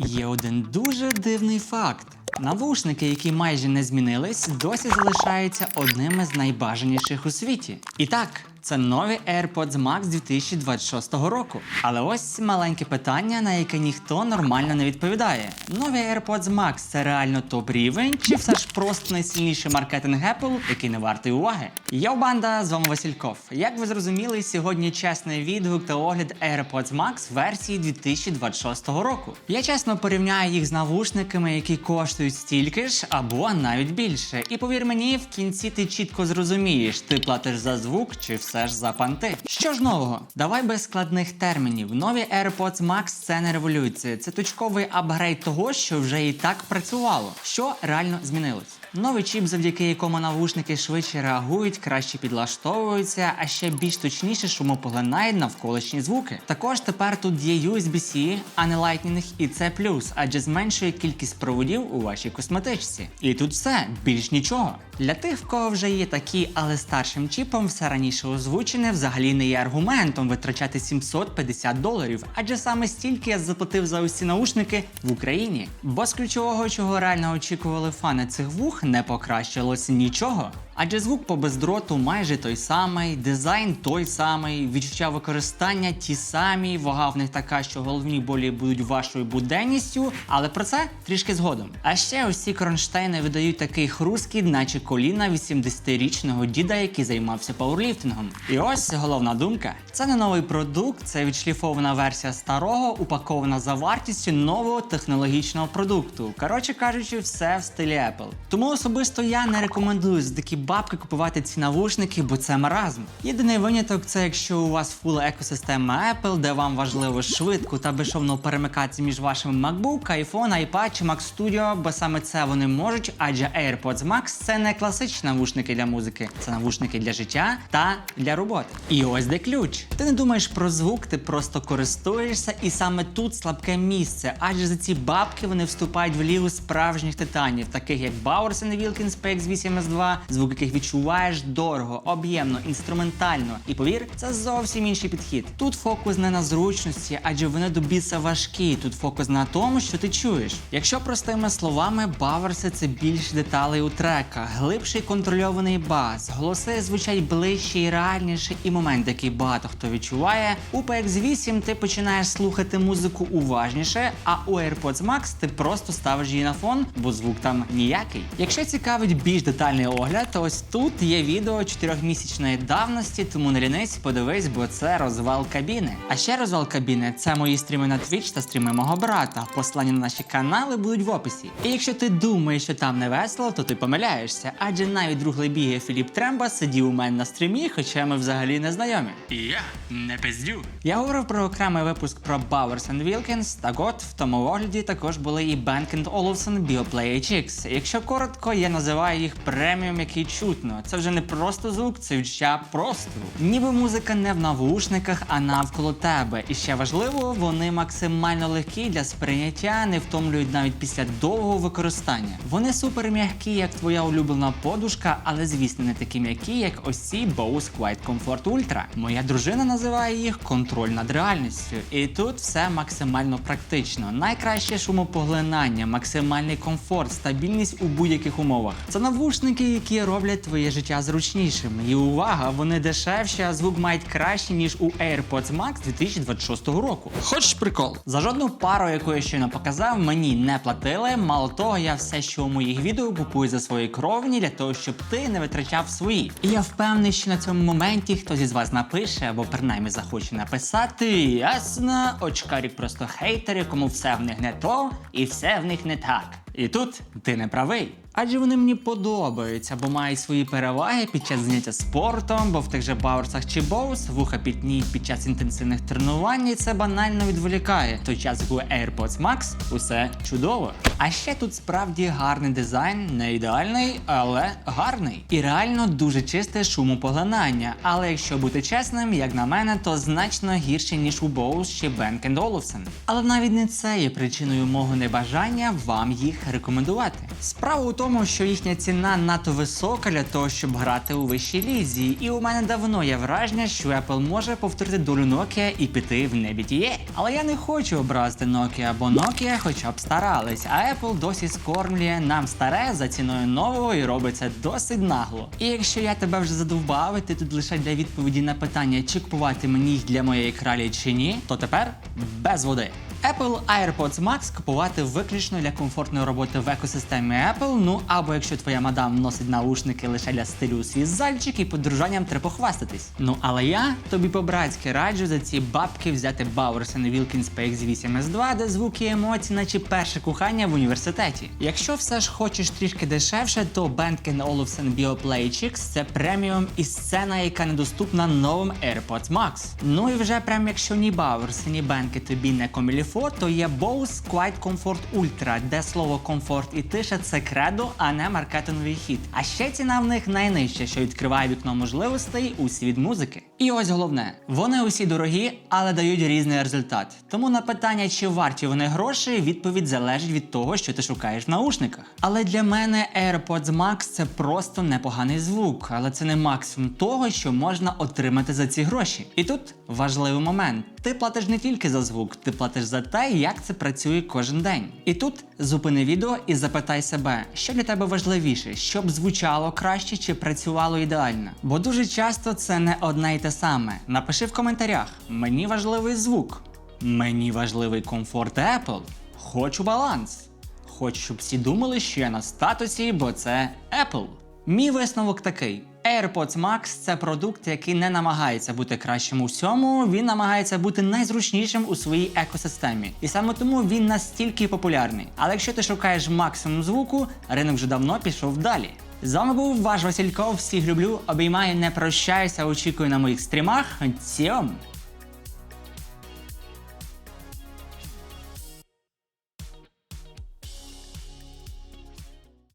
Є один дуже дивний факт. Навушники, які майже не змінились, досі залишаються одними з найбажаніших у світі. І так, це нові AirPods Max 2026 року. Але ось маленьке питання, на яке ніхто нормально не відповідає. Нові AirPods Max – це реально топ-рівень, чи все ж просто найсильніший маркетинг Apple, який не вартий уваги? Йоу, банда, з вами Васильков. Як ви зрозуміли, сьогодні чесний відгук та огляд AirPods Max версії 2026 року. Я чесно порівняю їх з навушниками, які коштують стільки ж або навіть більше. І повір мені, в кінці ти чітко зрозумієш, ти платиш за звук чи все ж за панти. Що ж нового? Давай без складних термінів. Нові AirPods Max – це не революція. Це точковий апгрейд того, що вже і так працювало. Що реально змінилось? Новий чіп, завдяки якому навушники швидше реагують, краще підлаштовуються, а ще більш точніше шумопоглинають навколишні звуки. Також тепер тут є USB-C, а не Lightning, і це плюс, адже зменшує кількість проводів у вашій косметичці. І тут все, більш нічого. Для тих, в кого вже є такі, але старшим чіпом, все раніше озвучене взагалі не є аргументом витрачати $750, адже саме стільки я заплатив за ось ці наушники в Україні. Бо з ключового, чого реально очікували фани цих вух, не покращилось нічого. Адже звук по бездроту майже той самий, дизайн той самий, відчуття використання ті самі, вага в них така, що головні болі будуть вашою буденністю, але про це трішки згодом. А ще ось ці кронштейни видають такий хрускіт, наче коліна 80-річного діда, який займався пауерліфтингом. І ось головна думка. Це не новий продукт, це відшліфована версія старого, упакована за вартістю нового технологічного продукту. Коротше кажучи, все в стилі Apple. Тому особисто я не рекомендую за такі бабки купувати ці навушники, бо це маразм. Єдиний виняток – це якщо у вас фул екосистема Apple, де вам важливо швидко та безшовно перемикатися між вашими MacBook, iPhone, iPad чи Mac Studio, бо саме це вони можуть, адже AirPods Max – це не класичні навушники для музики, це навушники для життя та для роботи. І ось де ключ. Ти не думаєш про звук, ти просто користуєшся, і саме тут слабке місце, адже за ці бабки вони вступають в лігу справжніх титанів, таких як Bowers & Wilkins PX8S2, звук яких відчуваєш дорого, об'ємно, інструментально. І повір, це зовсім інший підхід. Тут фокус не на зручності, адже вони до біса важкі. Тут фокус на тому, що ти чуєш. Якщо простими словами, Баверси – це більше деталей у треках, глибший контрольований бас, голоси звучать ближче і реальніше, і момент, який багато хто відчуває. У PX8 ти починаєш слухати музику уважніше, а у AirPods Max ти просто ставиш її на фон, бо звук там ніякий. Якщо цікавить більш детальний огляд, то ось тут є відео 4-місячної давності, тому не лінись, подивись, бо це розвал кабіни. А ще розвал кабіни – це мої стріми на Twitch та стріми мого брата. Посилання на наші канали будуть в описі. І якщо ти думаєш, що там не весело, то ти помиляєшся, адже навіть друг Лебіги Філіп Тремба сидів у мене на стрімі, хоча ми взагалі не знайомі. І я не пиздю. Я говорив про окремий випуск про Bowers & Wilkins, так от, в тому огляді також були і Bang & Olufsen BioPlay HX. Якщо коротко, я називаю їх преміум, який чутно. Це вже не просто звук, це відчуття простору. Ніби музика не в навушниках, а навколо тебе. І ще важливо, вони максимально легкі для сприйняття, не втомлюють навіть після довгого використання. Вони супер м'які, як твоя улюблена подушка, але звісно не такі м'які, як ось ці Bose Quiet Comfort Ultra. Моя дружина називає їх контроль над реальністю. І тут все максимально практично. Найкраще шумопоглинання, максимальний комфорт, стабільність у будь-яких умовах. Це навушники, які роблять твоє життя зручнішим. І увага, вони дешевші, а звук мають кращий, ніж у AirPods Max 2026 року. Хочеш прикол? За жодну пару, яку я щойно показав, мені не платили. Мало того, я все, що у моїх відео, купую за свої кровні, для того, щоб ти не витрачав свої. І я впевнений, що на цьому моменті хтось із вас напише, або принаймні захоче написати: ясно, очкарі просто хейтери, кому все в них не то і все в них не так. І тут ти не правий. Адже вони мені подобаються, бо мають свої переваги під час заняття спортом, бо в тих же Бауерсах чи Bose вуха пітніють під час інтенсивних тренувань, і це банально відволікає. В той час, як у AirPods Max усе чудово. А ще тут справді гарний дизайн, не ідеальний, але гарний. І реально дуже чисте шумопоглинання. Але якщо бути чесним, як на мене, то значно гірше, ніж у Bose чи Bang & Olufsen. Але навіть не це є причиною мого небажання вам їх рекомендувати. Справа у тому, тому, що їхня ціна надто висока для того, щоб грати у вищій лізі. І у мене давно є враження, що Apple може повторити долю Nokia і піти в небітіє. Але я не хочу образити Nokia, бо Nokia хоча б старались, а Apple досі скормлює нам старе за ціною нового і робить це досить нагло. І якщо я тебе вже задовбав, і ти тут лише для відповіді на питання, чи купувати мені їх для моєї кралі чи ні, то тепер без води. Apple AirPods Max купувати виключно для комфортної роботи в екосистемі Apple, ну або якщо твоя мадам носить наушники лише для стилю у свій зальчик і подружанням треба похвастатись. Ну але я тобі по-братськи раджу за ці бабки взяти Bowers & Wilkins PX8S2, де звук і емоції, наче перше кохання в університеті. Якщо все ж хочеш трішки дешевше, то Bang & Olufsen BeoPlay Chix – це преміум і сцена, яка недоступна новим AirPods Max. Ну і вже прям якщо ні Bowers, ні Bang тобі не коміліфо, то є Bose Quiet Comfort Ultra, де слово комфорт і тиша – це кредо, а не маркетинговий хід. А ще ціна в них найнижча, що відкриває вікно можливостей у світ музики. І ось головне, вони усі дорогі, але дають різний результат. Тому на питання, чи варті вони грошей, відповідь залежить від того, що ти шукаєш в наушниках. Але для мене AirPods Max – це просто непоганий звук, але це не максимум того, що можна отримати за ці гроші. І тут важливий момент. Ти платиш не тільки за звук, ти платиш за те, як це працює кожен день. І тут зупини відео і запитай себе, що для тебе важливіше, щоб звучало краще чи працювало ідеально. Бо дуже часто це не одне й те саме. Напиши в коментарях: мені важливий звук, мені важливий комфорт Apple, хочу баланс, хочу, щоб всі думали, що я на статусі, бо це Apple. Мій висновок такий. AirPods Max – це продукт, який не намагається бути кращим у всьому, він намагається бути найзручнішим у своїй екосистемі. І саме тому він настільки популярний. Але якщо ти шукаєш максимум звуку, ринок вже давно пішов далі. З вами був ваш Васильков, всіх люблю, обіймаю, не прощаюся, очікую на моїх стрімах. Цьом!